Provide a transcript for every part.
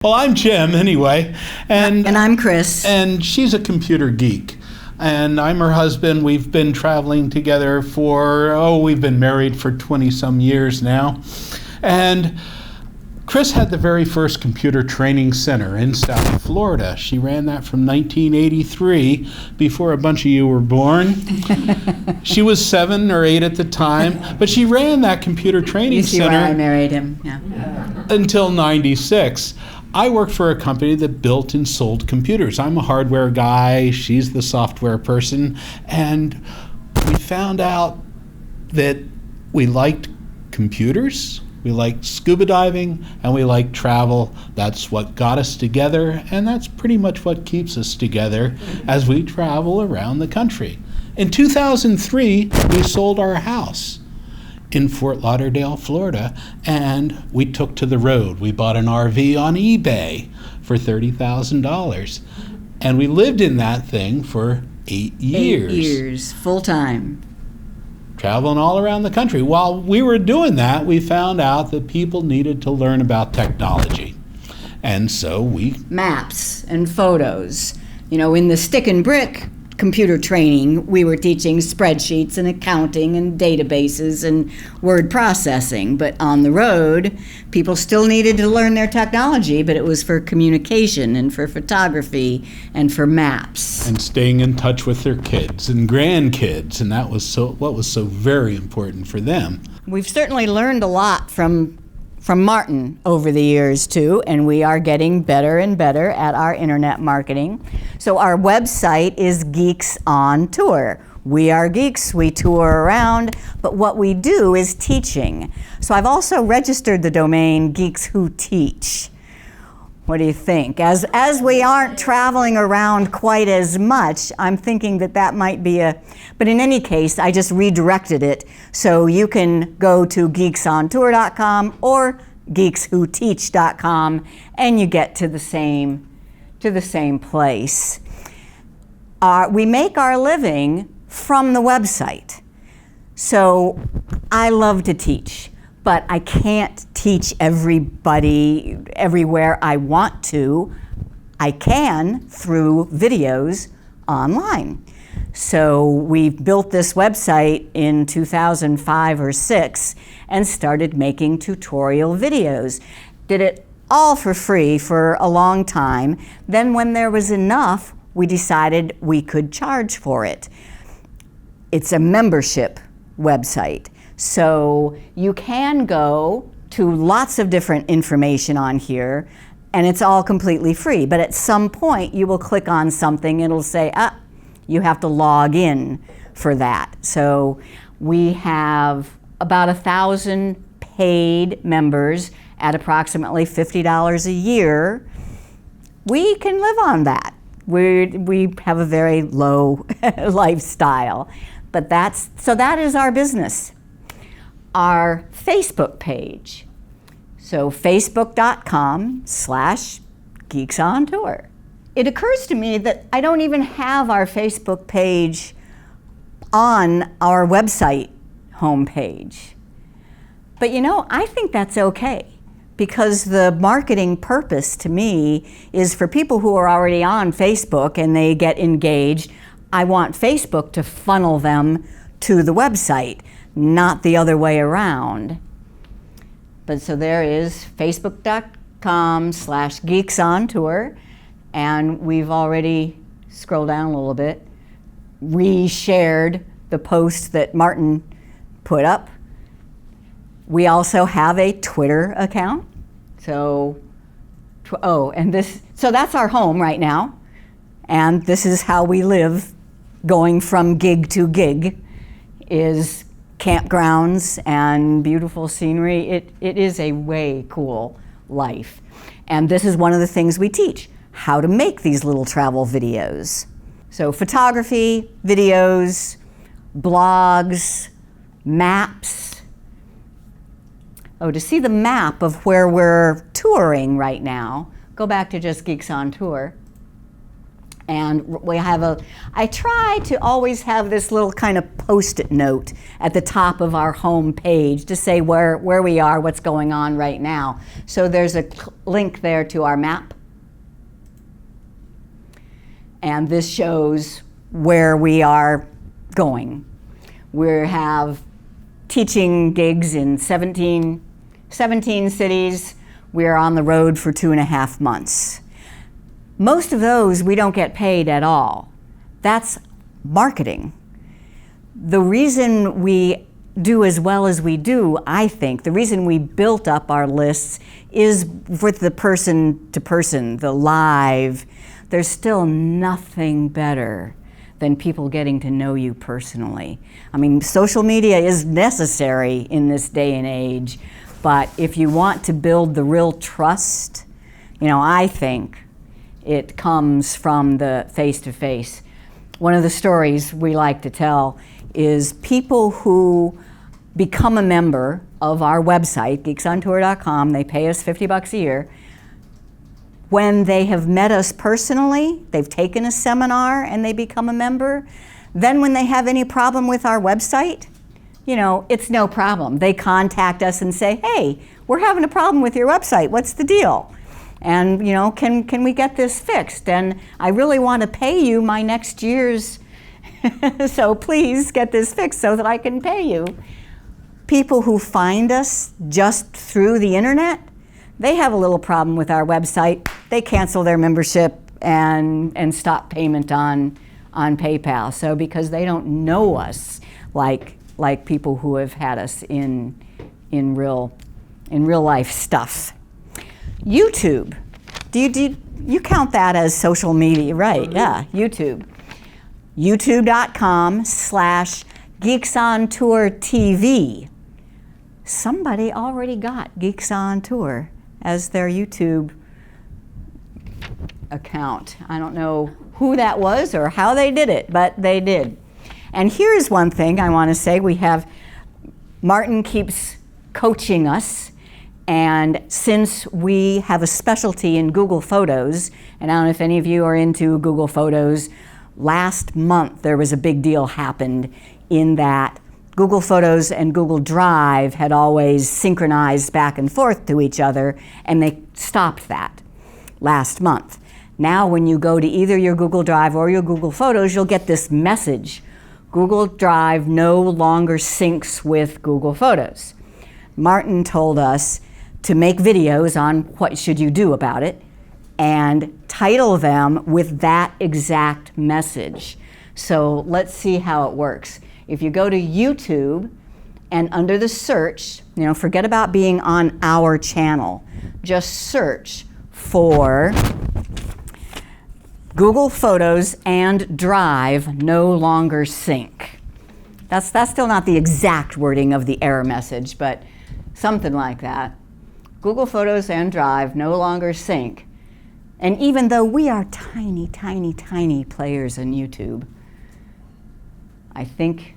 Well, I'm Jim anyway, and I'm Chris. And she's a computer geek. And I'm her husband. We've been traveling together we've been married for 20 some years now. And Chris had the very first computer training center in South Florida. She ran that from 1983, before a bunch of you were born. She was 7 or 8 at the time, but she ran that computer training center. I married him, yeah. Until 96. I worked for a company that built and sold computers. I'm a hardware guy, she's the software person, and we found out that we liked computers, we liked scuba diving, and we liked travel. That's what got us together, and that's pretty much what keeps us together as we travel around the country. In 2003, we sold our house in Fort Lauderdale, Florida, and we took to the road. We bought an RV on eBay for $30,000, and we lived in that thing for 8 years. 8 years, full time. Traveling all around the country. While we were doing that, we found out that people needed to learn about technology. And so Maps and photos. You know, in the stick and brick computer training, we were teaching spreadsheets and accounting and databases and word processing. But on the road, people still needed to learn their technology, but it was for communication and for photography and for maps. And staying in touch with their kids and grandkids, and that was what was so very important for them. We've certainly learned a lot from Martin over the years too, and we are getting better and better at our internet marketing. So our website is Geeks on Tour. We are geeks, we tour around, but what we do is teaching. So I've also registered the domain Geeks Who Teach. What do you think? As we aren't traveling around quite as much, I'm thinking that might be but in any case, I just redirected it. So you can go to geeksontour.com or geekswhoteach.com and you get to the same place. We make our living from the website. So I love to teach, but I can't teach everybody everywhere I want to. I can through videos online. So we built this website in 2005 or 6 and started making tutorial videos. Did it all for free for a long time. Then when there was enough, we decided we could charge for it. It's a membership website. So you can go to lots of different information on here, and it's all completely free. But at some point, you will click on something, it'll say, you have to log in for that. So we have about 1,000 paid members at approximately $50 a year. We can live on that. We have a very low lifestyle. But that is our business. Our Facebook page. So facebook.com/geeksontour. It occurs to me that I don't even have our Facebook page on our website homepage. But you know, I think that's okay, because the marketing purpose to me is for people who are already on Facebook and they get engaged. I want Facebook to funnel them to the website, not the other way around. But so there is facebook.com/geeksontour, and we've already scrolled down a little bit, reshared the post that Martin put up. We also have a Twitter account. So that's our home right now, and this is how we live, going from gig to gig, is campgrounds and beautiful scenery. It is a way cool life. And this is one of the things we teach, how to make these little travel videos. So photography, videos, blogs, maps. To see the map of where we're touring right now, go back to just Geeks on Tour. And I try to always have this little kind of post-it note at the top of our home page to say where we are, what's going on right now. So there's a link there to our map. And this shows where we are going. We have teaching gigs in 17 cities. We're on the road for 2.5 months. Most of those we don't get paid at all. That's marketing. The reason we do as well as we do, I think, the reason we built up our lists is with the person to person, the live. There's still nothing better than people getting to know you personally. I mean, social media is necessary in this day and age, but if you want to build the real trust, I think it comes from the face-to-face. One of the stories we like to tell is people who become a member of our website, geeksontour.com, they pay us $50 a year. When they have met us personally, they've taken a seminar and they become a member, then when they have any problem with our website, it's no problem. They contact us and say, hey, we're having a problem with your website. What's the deal? And, can we get this fixed? And I really want to pay you my next year's, so please get this fixed so that I can pay you. People who find us just through the internet, they have a little problem with our website. They cancel their membership and stop payment on PayPal. So because they don't know us like people who have had us in real life stuff. YouTube. Do you count that as social media? Right, yeah, YouTube. YouTube.com/GeeksOnTourTV. Somebody already got Geeks on Tour as their YouTube account. I don't know who that was or how they did it, but they did. And here's one thing I want to say. Martin keeps coaching us. And since we have a specialty in Google Photos, and I don't know if any of you are into Google Photos, last month there was a big deal happened in that Google Photos and Google Drive had always synchronized back and forth to each other, and they stopped that last month. Now when you go to either your Google Drive or your Google Photos, you'll get this message. Google Drive no longer syncs with Google Photos. Martin told us to make videos on what should you do about it and title them with that exact message. So let's see how it works. If you go to YouTube and under the search, forget about being on our channel, just search for Google Photos and Drive no longer sync. That's still not the exact wording of the error message, but something like that. Google Photos and Drive no longer sync. And even though we are tiny, tiny, tiny players in YouTube, I think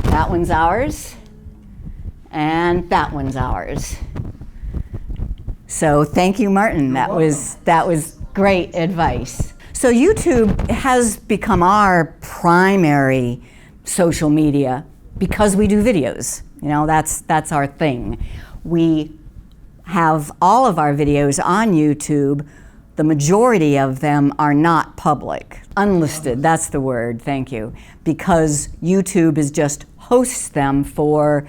that one's ours and that one's ours. So thank you, Martin. That was great advice. So YouTube has become our primary social media because we do videos. That's our thing. We have all of our videos on YouTube. The majority of them are not public. Unlisted, that's the word, thank you. Because YouTube just hosts them for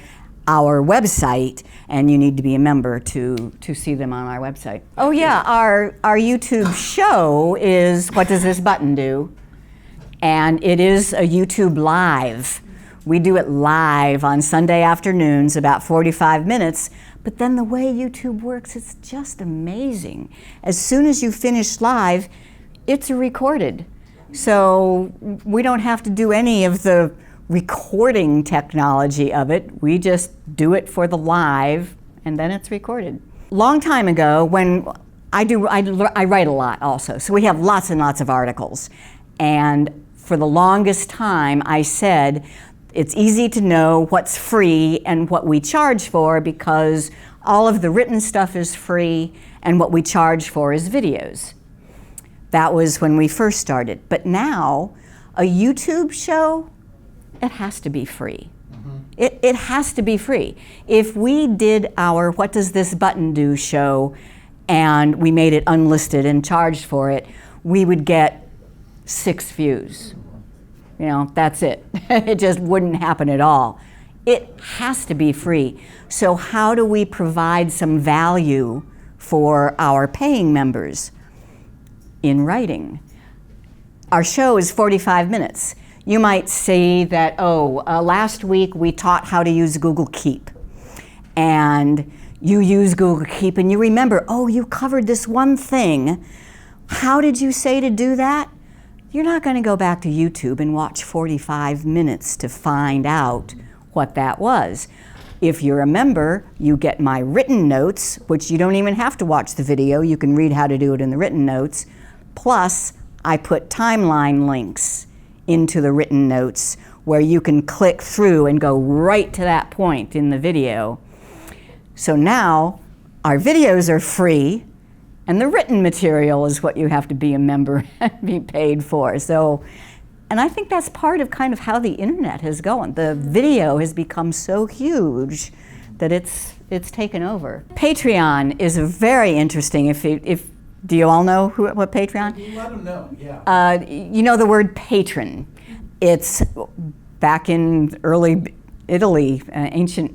our website, and you need to be a member to see them on our website. Oh yeah, our YouTube show is, what does this button do? And it is a YouTube Live. We do it live on Sunday afternoons, about 45 minutes, but then the way YouTube works, it's just amazing. As soon as you finish live, it's recorded. So we don't have to do any of the recording technology of it. We just do it for the live, and then it's recorded. Long time ago, when I write a lot also, so we have lots and lots of articles. And for the longest time, I said, it's easy to know what's free and what we charge for because all of the written stuff is free and what we charge for is videos. That was when we first started. But now, a YouTube show, it has to be free. It has to be free. If we did our What Does This Button Do show and we made it unlisted and charged for it, we would get 6 views. You know, that's it. It just wouldn't happen at all. It has to be free. So how do we provide some value for our paying members? In writing. Our show is 45 minutes. You might say that, last week we taught how to use Google Keep. And you use Google Keep and you remember, you covered this one thing. How did you say to do that? You're not going to go back to YouTube and watch 45 minutes to find out what that was. If you're a member, you get my written notes, which you don't even have to watch the video. You can read how to do it in the written notes. Plus, I put timeline links into the written notes where you can click through and go right to that point in the video. So now, our videos are free, and the written material is what you have to be a member and be paid for. So, and I think that's part of kind of how the internet has gone. The video has become so huge that it's taken over. Patreon is a very interesting, do you all know what Patreon? Let them know, yeah. You know the word patron. It's back in early Italy, ancient,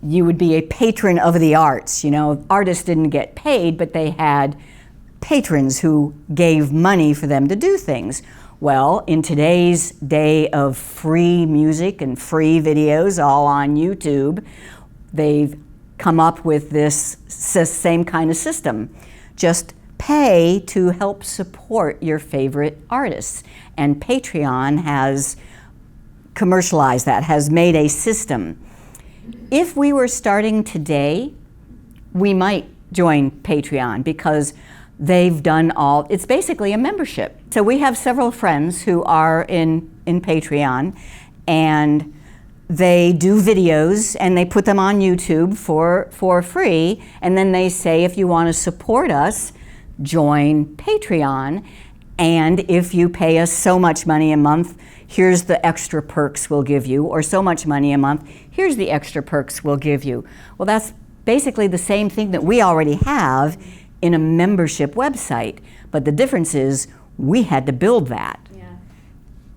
you would be a patron of the arts. You know, artists didn't get paid, but they had patrons who gave money for them to do things. Well, in today's day of free music and free videos all on YouTube, they've come up with this same kind of system. Just pay to help support your favorite artists. And Patreon has commercialized that, has made a system. If we were starting today, we might join Patreon because they've done it's basically a membership. So we have several friends who are in Patreon, and they do videos and they put them on YouTube for free, and then they say, if you want to support us, join Patreon, and if you pay us so much money a month, here's the extra perks we'll give you, or so much money a month, here's the extra perks we'll give you. Well, that's basically the same thing that we already have in a membership website, but the difference is we had to build that.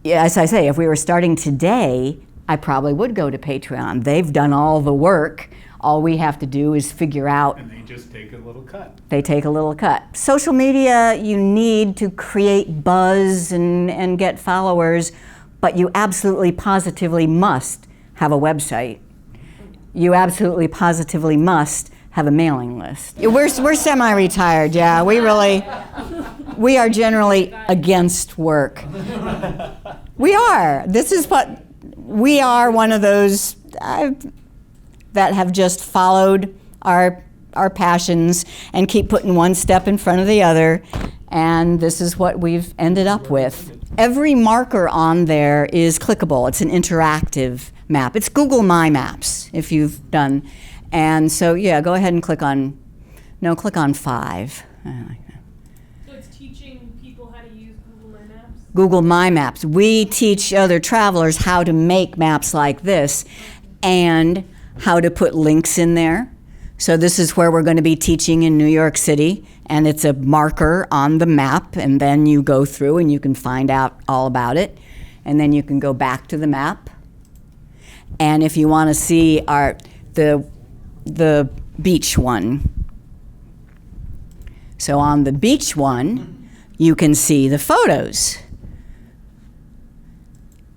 Yeah, as I say, if we were starting today, I probably would go to Patreon. They've done all the work. All we have to do is figure out. And they just take a little cut. They take a little cut. Social media, you need to create buzz and get followers, but you absolutely positively must have a website. You absolutely positively must have a mailing list. We're semi-retired, yeah. We are generally against work. We are. We are one of those that have just followed our passions and keep putting one step in front of the other, and this is what we've ended up with. Every marker on there is clickable. It's an interactive map. It's Google My Maps, if you've done. And so, yeah, go ahead and click on 5. So it's teaching people how to use Google My Maps? Google My Maps. We teach other travelers how to make maps like this and how to put links in there. So this is where we're going to be teaching in New York City, and it's a marker on the map, and then you go through and you can find out all about it, and then you can go back to the map. And if you want to see the beach one, so on the beach one, you can see the photos.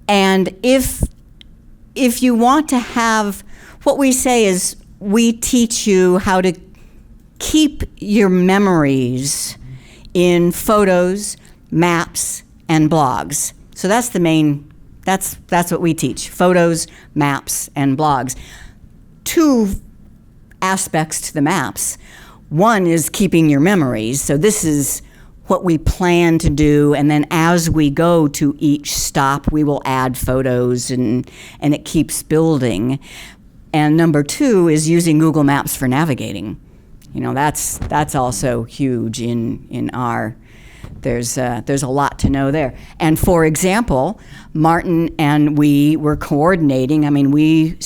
And if you want to have, what we say is we teach you how to keep your memories in photos, maps, and blogs. So that's the main, that's what we teach, photos, maps, and blogs. 2 aspects to the maps. One is keeping your memories. So this is what we plan to do, and then as we go to each stop, we will add photos, and it keeps building. And number 2 is using Google Maps for navigating. You know, that's also huge in our there's a lot to know there. And for example, Martin and we were coordinating. I mean, we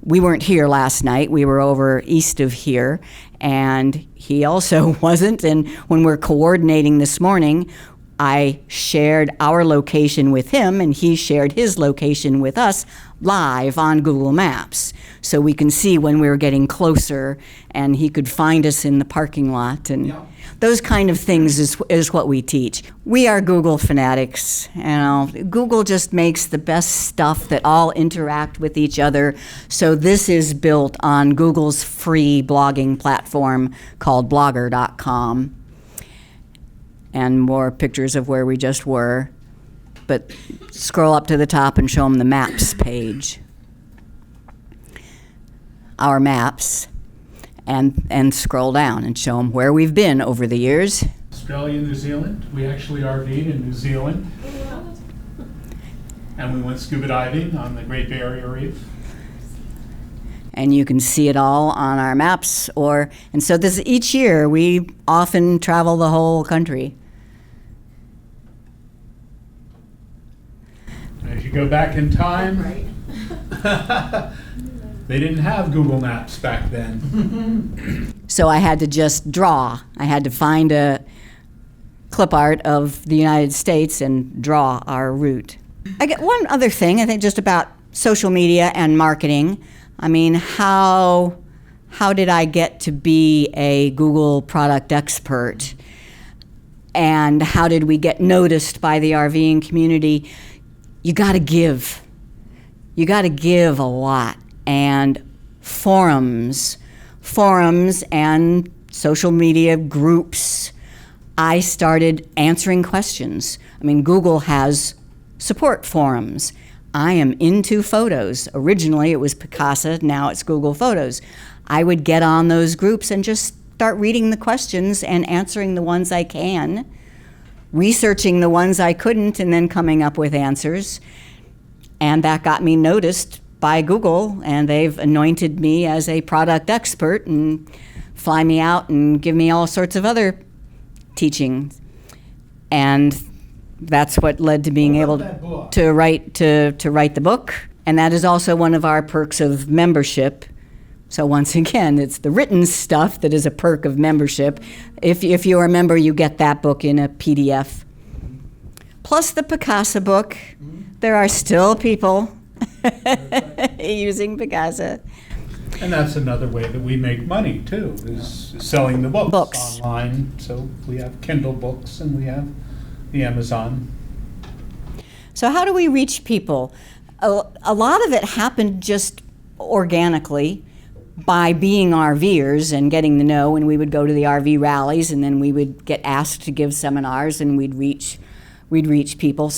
weren't here last night. We were over east of here, and he also wasn't. And when we're coordinating this morning, I shared our location with him, and he shared his location with us live on Google Maps. So we can see when we were getting closer, and he could find us in the parking lot. And those kind of things is what we teach. We are Google fanatics. You know, Google just makes the best stuff that all interact with each other. So this is built on Google's free blogging platform called blogger.com. And more pictures of where we just were. But scroll up to the top and show them the maps page. Our maps. And scroll down and show them where we've been over the years. Australia, New Zealand. We actually RV'd in New Zealand. And we went scuba diving on the Great Barrier Reef. And you can see it all on our maps. And so each year we often travel the whole country. As you go back in time, they didn't have Google Maps back then. So I had to just draw. I had to find a clip art of the United States and draw our route. I get one other thing, I think, just about social media and marketing. I mean, how did I get to be a Google product expert? And how did we get noticed by the RVing community? You got to give. You got to give a lot. And forums and social media groups, I started answering questions. I mean, Google has support forums. I am into photos. Originally it was Picasa, now it's Google Photos. I would get on those groups and just start reading the questions and answering the ones I can, researching the ones I couldn't, and then coming up with answers. And that got me noticed by Google, and they've anointed me as a product expert and fly me out and give me all sorts of other teaching. And that's what led to being able to write the book. And that is also one of our perks of membership. So once again, it's the written stuff that is a perk of membership. If you're a member, you get that book in a PDF. Plus the Picasa book. There are still people using Picasa. And that's another way that we make money too, is selling the books online. So we have Kindle books and we have the Amazon. So how do we reach people? A lot of it happened just organically by being RVers and getting to know, and we would go to the RV rallies, and then we would get asked to give seminars, and we'd reach people.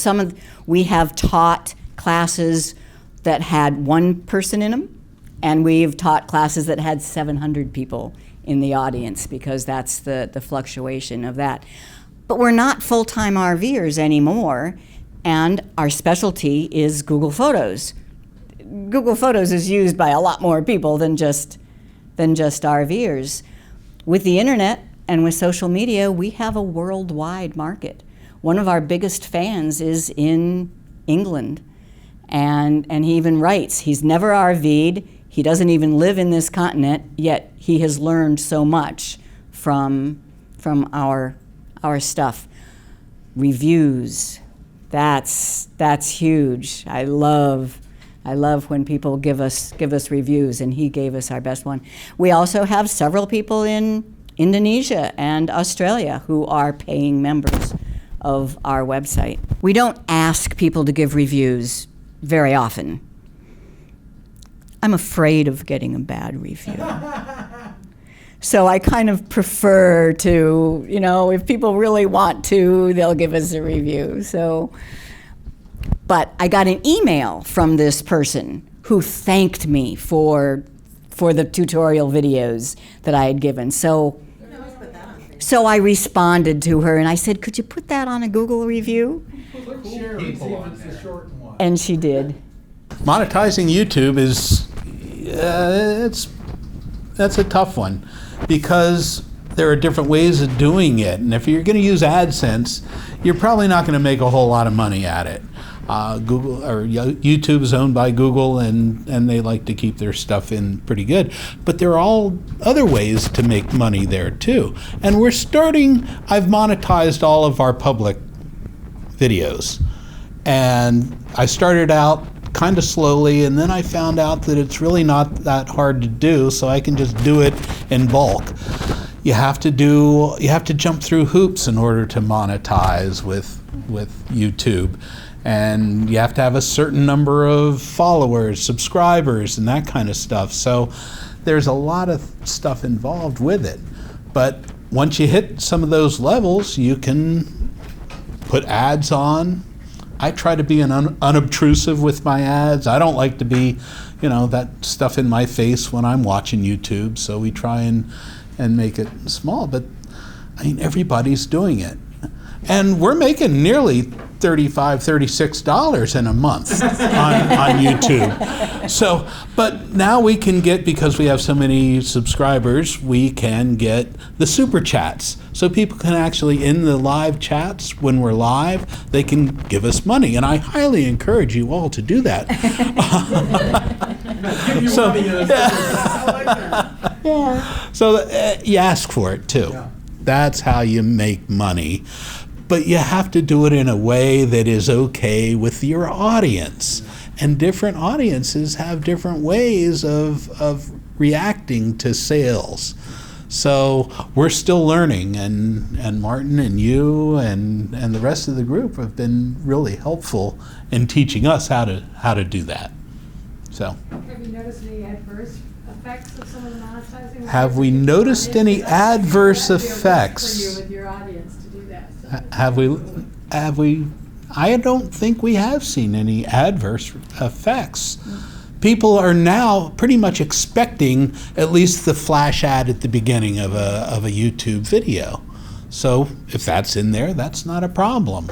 We have taught classes that had one person in them, and we've taught classes that had 700 people in the audience, because that's the fluctuation of that. But we're not full-time RVers anymore, and our specialty is Google Photos. Google Photos is used by a lot more people than just RVers. With the internet and with social media, we have a worldwide market. One of our biggest fans is in England, and he even writes. He's never RV'd. He doesn't even live in this continent, yet he has learned so much from our stuff. Reviews, that's huge. I love when people give us reviews, and he gave us our best one. We also have several people in Indonesia and Australia who are paying members of our website. We don't ask people to give reviews very often. I'm afraid of getting a bad review. So I kind of prefer to, if people really want to, they'll give us a review. But I got an email from this person who thanked me for the tutorial videos that I had given. So I responded to her and I said, "Could you put that on a Google review?" And she did. Monetizing YouTube is that's a tough one, because there are different ways of doing it. And if you're going to use AdSense, you're probably not going to make a whole lot of money at it. Google or YouTube is owned by Google, and they like to keep their stuff in pretty good. But there are all other ways to make money there too. And we're starting, I've monetized all of our public videos. And I started out kind of slowly, and then I found out that it's really not that hard to do, so I can just do it in bulk. You have to jump through hoops in order to monetize with YouTube. And you have to have a certain number of followers, subscribers, and that kind of stuff. So there's a lot of stuff involved with it. But once you hit some of those levels, you can put ads on. I try to be unobtrusive with my ads. I don't like to be, that stuff in my face when I'm watching YouTube. So we try and make it small. But I mean, everybody's doing it. And we're making nearly $35, $36 in a month on YouTube. So, but now we can get, because we have so many subscribers, we can get the super chats. So people can actually, in the live chats, when we're live, they can give us money. And I highly encourage you all to do that. So you ask for it too. Yeah. That's how you make money. But you have to do it in a way that is okay with your audience. And different audiences have different ways of reacting to sales. So we're still learning, and Martin and you and the rest of the group have been really helpful in teaching us how to do that. So. Have you noticed any adverse effects of some of the monetizing? Have we noticed any adverse effects? For you with your audience to do that. So Have we? I don't think we have seen any adverse effects. People are now pretty much expecting at least the flash ad at the beginning of a YouTube video. So if that's in there, that's not a problem.